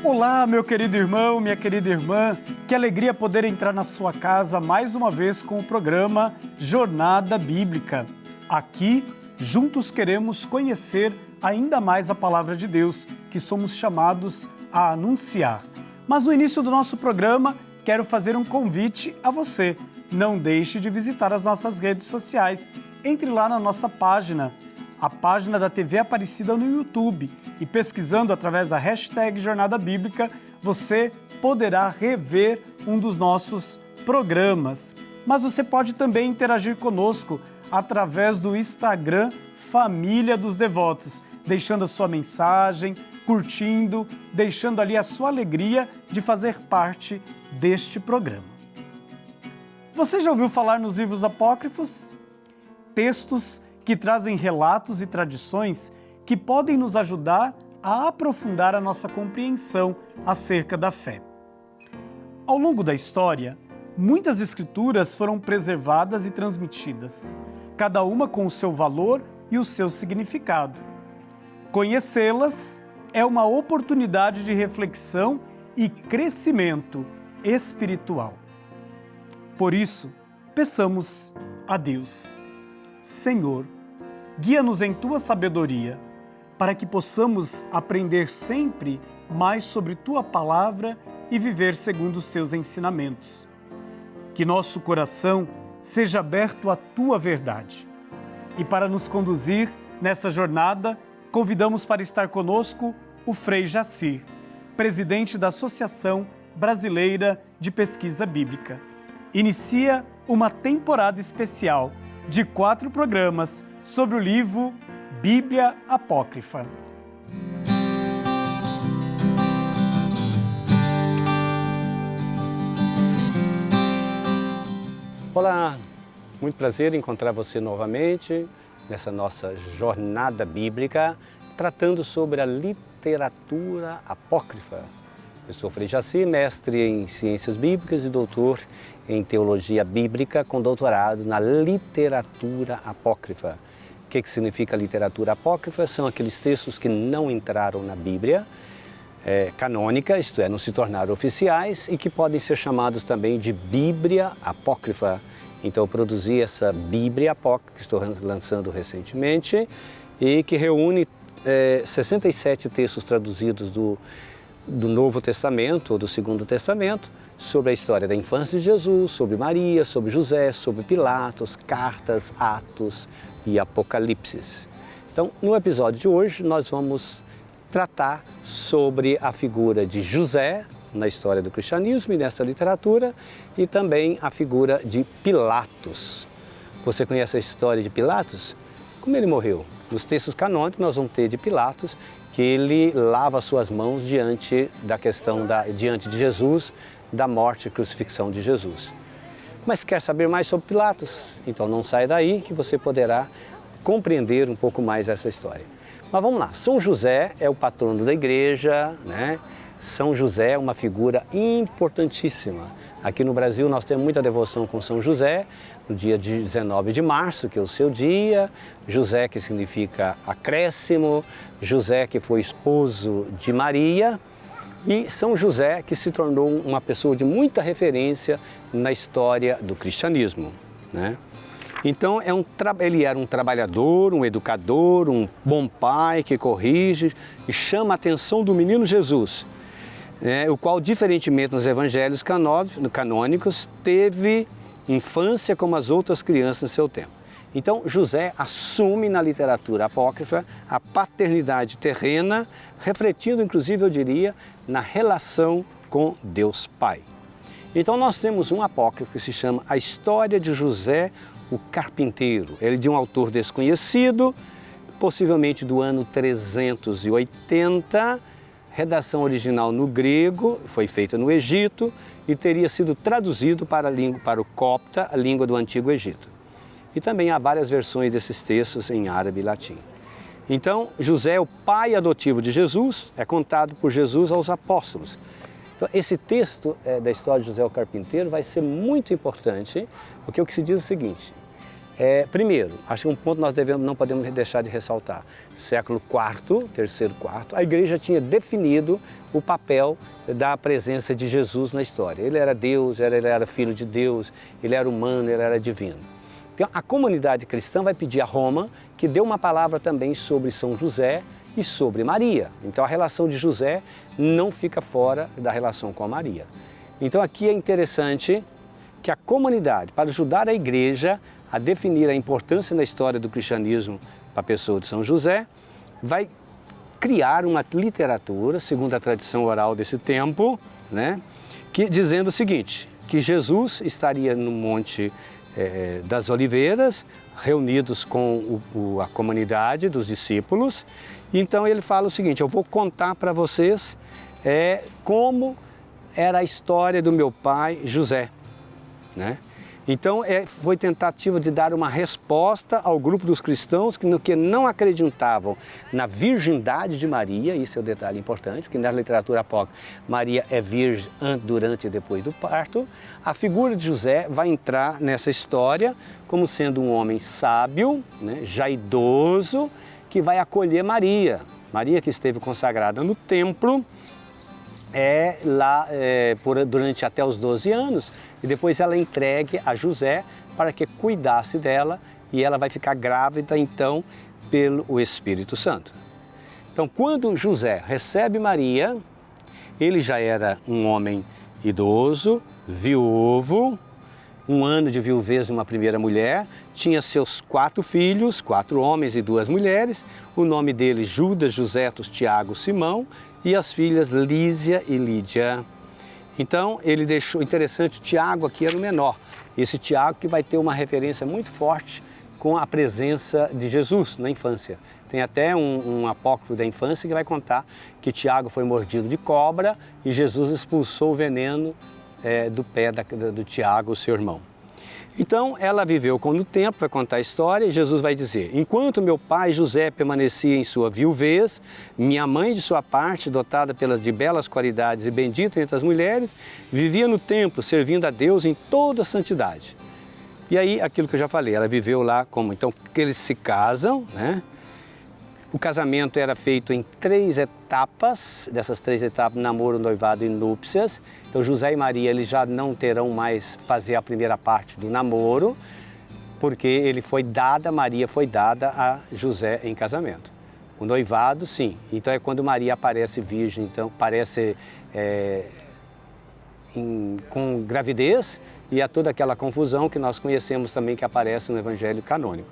Olá, meu querido irmão, minha querida irmã, que alegria poder entrar na sua casa mais uma vez com o programa Jornada Bíblica. Aqui, juntos queremos conhecer ainda mais a Palavra de Deus, que somos chamados a anunciar. Mas no início do nosso programa, quero fazer um convite a você. Não deixe de visitar as nossas redes sociais. Entre lá na nossa página, a página da TV Aparecida no YouTube, e pesquisando através da hashtag Jornada Bíblica, você poderá rever um dos nossos programas. Mas você pode também interagir conosco através do Instagram Família dos Devotos, deixando a sua mensagem, curtindo, deixando ali a sua alegria de fazer parte deste programa. Você já ouviu falar nos livros apócrifos? Textos que trazem relatos e tradições que podem nos ajudar a aprofundar a nossa compreensão acerca da fé. Ao longo da história, muitas escrituras foram preservadas e transmitidas, cada uma com o seu valor e o seu significado. Conhecê-las é uma oportunidade de reflexão e crescimento espiritual. Por isso, peçamos a Deus: Senhor, guia-nos em Tua sabedoria, para que possamos aprender sempre mais sobre Tua Palavra e viver segundo os Teus ensinamentos. Que nosso coração seja aberto à Tua verdade. E para nos conduzir nessa jornada, convidamos para estar conosco o Frei Jacir, presidente da Associação Brasileira de Pesquisa Bíblica. Inicia uma temporada especial de 4 programas sobre o livro Bíblia Apócrifa. Olá, muito prazer em encontrar você novamente nessa nossa jornada bíblica, tratando sobre a literatura apócrifa. Eu sou Frei Jacir, mestre em Ciências Bíblicas e doutor em Teologia Bíblica, com doutorado na literatura apócrifa. O que significa literatura apócrifa? São aqueles textos que não entraram na Bíblia canônica, isto é, não se tornaram oficiais, e que podem ser chamados também de Bíblia apócrifa. Então eu produzi essa Bíblia apócrifa, que estou lançando recentemente, e que reúne 67 textos traduzidos do Novo Testamento ou do Segundo Testamento, sobre a história da infância de Jesus, sobre Maria, sobre José, sobre Pilatos, cartas, Atos e Apocalipse. Então, no episódio de hoje, nós vamos tratar sobre a figura de José na história do cristianismo e nessa literatura, e também a figura de Pilatos. Você conhece a história de Pilatos? Como ele morreu? Nos textos canônicos nós vamos ter de Pilatos que ele lava suas mãos diante de Jesus, da morte e crucifixão de Jesus. Mas quer saber mais sobre Pilatos? Então não sai daí que você poderá compreender um pouco mais essa história. Mas vamos lá, São José é o patrono da igreja, né? São José é uma figura importantíssima. Aqui no Brasil nós temos muita devoção com São José, no dia 19 de março, que é o seu dia, José que significa acréscimo, José que foi esposo de Maria, e São José que se tornou uma pessoa de muita referência na história do cristianismo, né? Então ele era um trabalhador, um educador, um bom pai que corrige e chama a atenção do menino Jesus, o qual, diferentemente nos evangelhos canônicos, teve infância como as outras crianças em seu tempo. Então José assume na literatura apócrifa a paternidade terrena, refletindo inclusive, eu diria, na relação com Deus Pai. Então nós temos um apócrifo que se chama A História de José, o Carpinteiro. Ele é de um autor desconhecido, possivelmente do ano 380, redação original no grego, foi feita no Egito e teria sido traduzido para o copta, a língua do Antigo Egito. E também há várias versões desses textos em árabe e latim. Então, José é o pai adotivo de Jesus, é contado por Jesus aos apóstolos. Então, esse texto da história de José o Carpinteiro vai ser muito importante, porque o que se diz é o seguinte: Primeiro, acho que um ponto nós não podemos deixar de ressaltar. Século IV, terceiro, quarto, a igreja tinha definido o papel da presença de Jesus na história. Ele era Deus, ele era filho de Deus, ele era humano, ele era divino. Então, a comunidade cristã vai pedir a Roma que dê uma palavra também sobre São José e sobre Maria. Então, a relação de José não fica fora da relação com a Maria. Então, aqui é interessante que a comunidade, para ajudar a igreja a definir a importância na história do cristianismo para a pessoa de São José, vai criar uma literatura, segundo a tradição oral desse tempo, né, dizendo o seguinte, que Jesus estaria no Monte das Oliveiras, reunidos com a comunidade dos discípulos. Então ele fala o seguinte, eu vou contar para vocês como era a história do meu pai José, né? Então foi tentativa de dar uma resposta ao grupo dos cristãos que não acreditavam na virgindade de Maria, isso é um detalhe importante, porque na literatura apócrifa Maria é virgem durante e depois do parto. A figura de José vai entrar nessa história como sendo um homem sábio, né, já idoso, que vai acolher Maria. Maria que esteve consagrada no templo, durante até os 12 anos, e depois ela é entregue a José para que cuidasse dela, e ela vai ficar grávida então pelo Espírito Santo. Então, quando José recebe Maria, ele já era um homem idoso, viúvo, 1 ano de viuvez de uma primeira mulher, tinha seus 4 filhos, 4 homens e 2 mulheres, o nome deles Judas, Josetos, Tiago, Simão, e as filhas Lísia e Lídia. Então ele deixou, interessante, o Tiago aqui era o menor, esse Tiago que vai ter uma referência muito forte com a presença de Jesus na infância. Tem até um apócrifo da infância que vai contar que Tiago foi mordido de cobra e Jesus expulsou o veneno do pé do Tiago, seu irmão. Então ela viveu no tempo, vai contar a história, e Jesus vai dizer, enquanto meu pai José permanecia em sua viuvez, minha mãe de sua parte, dotada de belas qualidades e bendita entre as mulheres, vivia no templo, servindo a Deus em toda a santidade. E aí, aquilo que eu já falei, ela viveu lá então, que eles se casam, né? O casamento era feito em 3 etapas, dessas 3 etapas, namoro, noivado e núpcias. Então José e Maria eles já não terão mais fazer a primeira parte do namoro, porque Maria foi dada a José em casamento. O noivado, sim. Então é quando Maria aparece virgem, então aparece com gravidez, e há toda aquela confusão que nós conhecemos também que aparece no Evangelho canônico.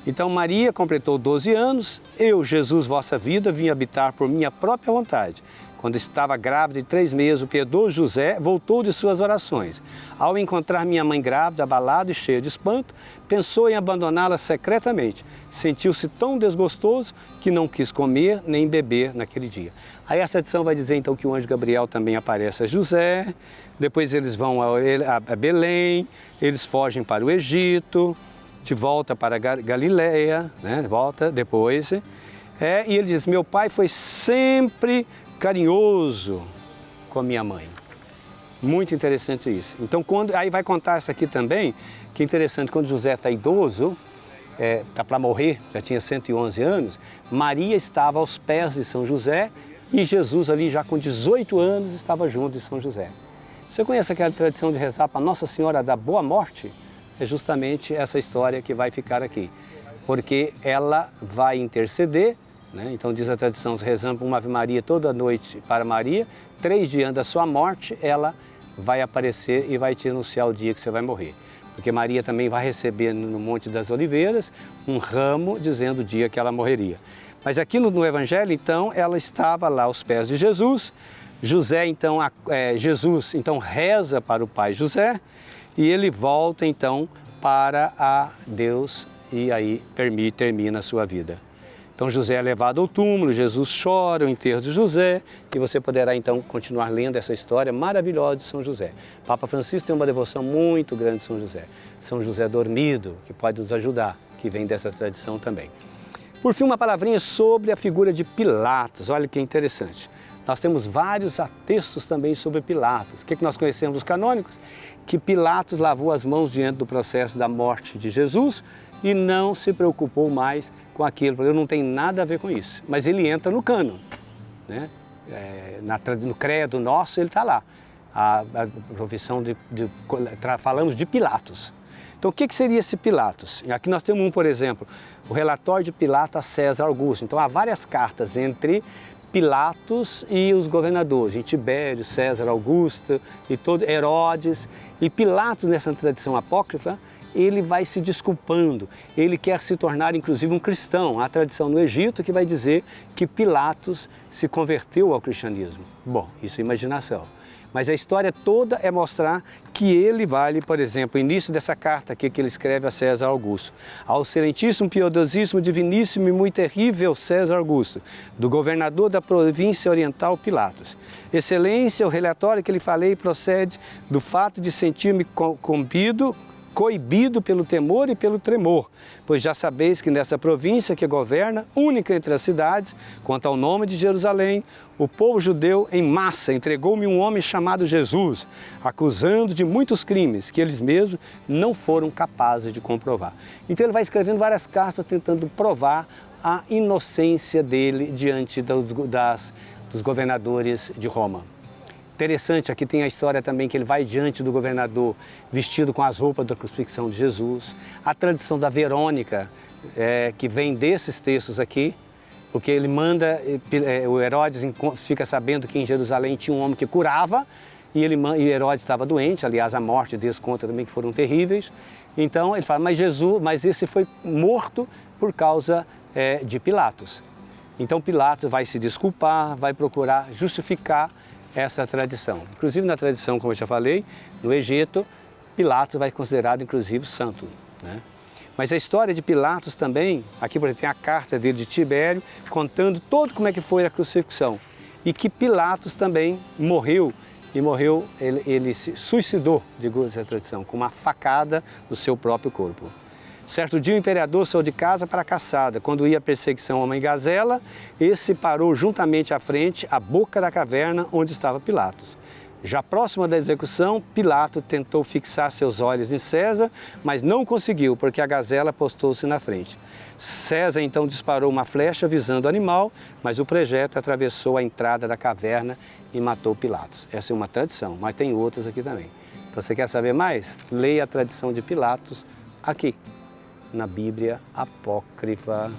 Então Maria completou 12 anos, eu, Jesus, vossa vida, vim habitar por minha própria vontade. Quando estava grávida de 3 meses, o piedoso José voltou de suas orações. Ao encontrar minha mãe grávida, abalada e cheia de espanto, pensou em abandoná-la secretamente. Sentiu-se tão desgostoso que não quis comer nem beber naquele dia. Aí essa edição vai dizer então que o anjo Gabriel também aparece a José, depois eles vão a Belém, eles fogem para o Egito, de volta para Galileia, né? Volta depois, e ele diz, meu pai foi sempre carinhoso com a minha mãe. Muito interessante isso. Então, aí vai contar isso aqui também, que é interessante, quando José está idoso, está para morrer, já tinha 111 anos, Maria estava aos pés de São José e Jesus ali já com 18 anos estava junto de São José. Você conhece aquela tradição de rezar para Nossa Senhora da Boa Morte? É justamente essa história que vai ficar aqui, porque ela vai interceder, né? Então diz a tradição, rezando uma Ave Maria toda noite para Maria, 3 dias da sua morte, ela vai aparecer e vai te anunciar o dia que você vai morrer. Porque Maria também vai receber no Monte das Oliveiras um ramo dizendo o dia que ela morreria. Mas aqui no Evangelho, então, ela estava lá aos pés de Jesus, Jesus então reza para o pai José, e ele volta então para a Deus e aí termina a sua vida. Então José é levado ao túmulo, Jesus chora o enterro de José e você poderá então continuar lendo essa história maravilhosa de São José. Papa Francisco tem uma devoção muito grande de São José. São José dormido, que pode nos ajudar, que vem dessa tradição também. Por fim, uma palavrinha sobre a figura de Pilatos. Olha que interessante. Nós temos vários textos também sobre Pilatos. O que nós conhecemos dos canônicos? Que Pilatos lavou as mãos diante do processo da morte de Jesus e não se preocupou mais com aquilo. Eu não tenho nada a ver com isso. Mas ele entra no cânon, né? No credo nosso ele está lá. A profissão falamos de Pilatos. Então o que seria esse Pilatos? Aqui nós temos por exemplo, o relatório de Pilatos a César Augusto. Então há várias cartas entre Pilatos e os governadores, em Tibério, César Augusto, e Herodes. E Pilatos, nessa tradição apócrifa, ele vai se desculpando, ele quer se tornar inclusive um cristão. Há a tradição no Egito que vai dizer que Pilatos se converteu ao cristianismo. Bom, isso é imaginação. Mas a história toda é mostrar que ele vale, por exemplo, o início dessa carta aqui que ele escreve a César Augusto. Ao excelentíssimo, piedosíssimo, diviníssimo e muito terrível César Augusto, do governador da província oriental Pilatos. Excelência, o relatório que lhe falei procede do fato de sentir-me coibido pelo temor e pelo tremor, pois já sabeis que nessa província que governa, única entre as cidades, quanto ao nome de Jerusalém, o povo judeu em massa entregou-me um homem chamado Jesus, acusando de muitos crimes que eles mesmos não foram capazes de comprovar. Então ele vai escrevendo várias cartas tentando provar a inocência dele diante dos governadores de Roma. Interessante, aqui tem a história também que ele vai diante do governador vestido com as roupas da crucifixão de Jesus. A tradição da Verônica, que vem desses textos aqui, porque ele manda, o Herodes fica sabendo que em Jerusalém tinha um homem que curava, e Herodes estava doente, aliás a morte deles conta também que foram terríveis. Então ele fala, mas esse foi morto por causa de Pilatos. Então Pilatos vai se desculpar, vai procurar justificar essa tradição. Inclusive na tradição, como eu já falei, no Egito, Pilatos vai ser considerado inclusive santo, né? Mas a história de Pilatos também, aqui por exemplo, tem a carta dele de Tibério, contando todo como é que foi a crucifixão. E que Pilatos também morreu, ele se suicidou, digo essa tradição, com uma facada no seu próprio corpo. Certo dia o imperador saiu de casa para a caçada. Quando ia a perseguição a uma gazela, esse parou juntamente à frente, à boca da caverna onde estava Pilatos. Já próximo da execução, Pilatos tentou fixar seus olhos em César, mas não conseguiu, porque a gazela postou-se na frente. César então disparou uma flecha visando o animal, mas o projeto atravessou a entrada da caverna e matou Pilatos. Essa é uma tradição, mas tem outras aqui também. Então você quer saber mais? Leia a tradição de Pilatos aqui, na Bíblia Apócrifa.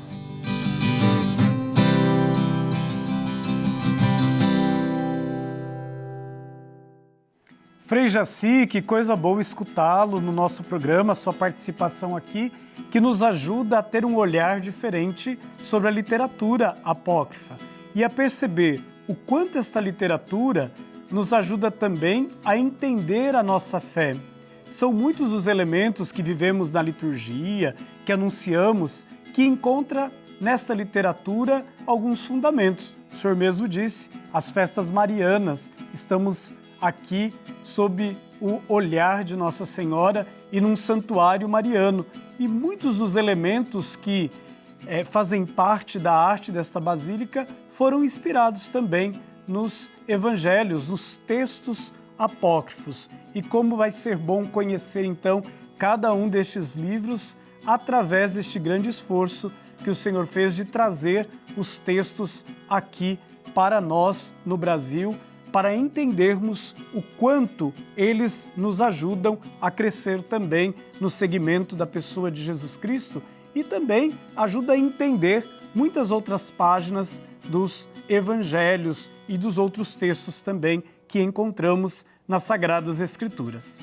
Frei Jaci, que coisa boa escutá-lo no nosso programa, sua participação aqui, que nos ajuda a ter um olhar diferente sobre a literatura apócrifa e a perceber o quanto esta literatura nos ajuda também a entender a nossa fé. São muitos os elementos que vivemos na liturgia, que anunciamos, que encontra nesta literatura alguns fundamentos. O senhor mesmo disse, as festas marianas, estamos aqui sob o olhar de Nossa Senhora e num santuário mariano. E muitos dos elementos que fazem parte da arte desta basílica foram inspirados também nos evangelhos, nos textos apócrifos. E como vai ser bom conhecer então cada um destes livros através deste grande esforço que o Senhor fez de trazer os textos aqui para nós no Brasil, para entendermos o quanto eles nos ajudam a crescer também no segmento da pessoa de Jesus Cristo e também ajuda a entender muitas outras páginas dos evangelhos e dos outros textos também que encontramos nas Sagradas Escrituras.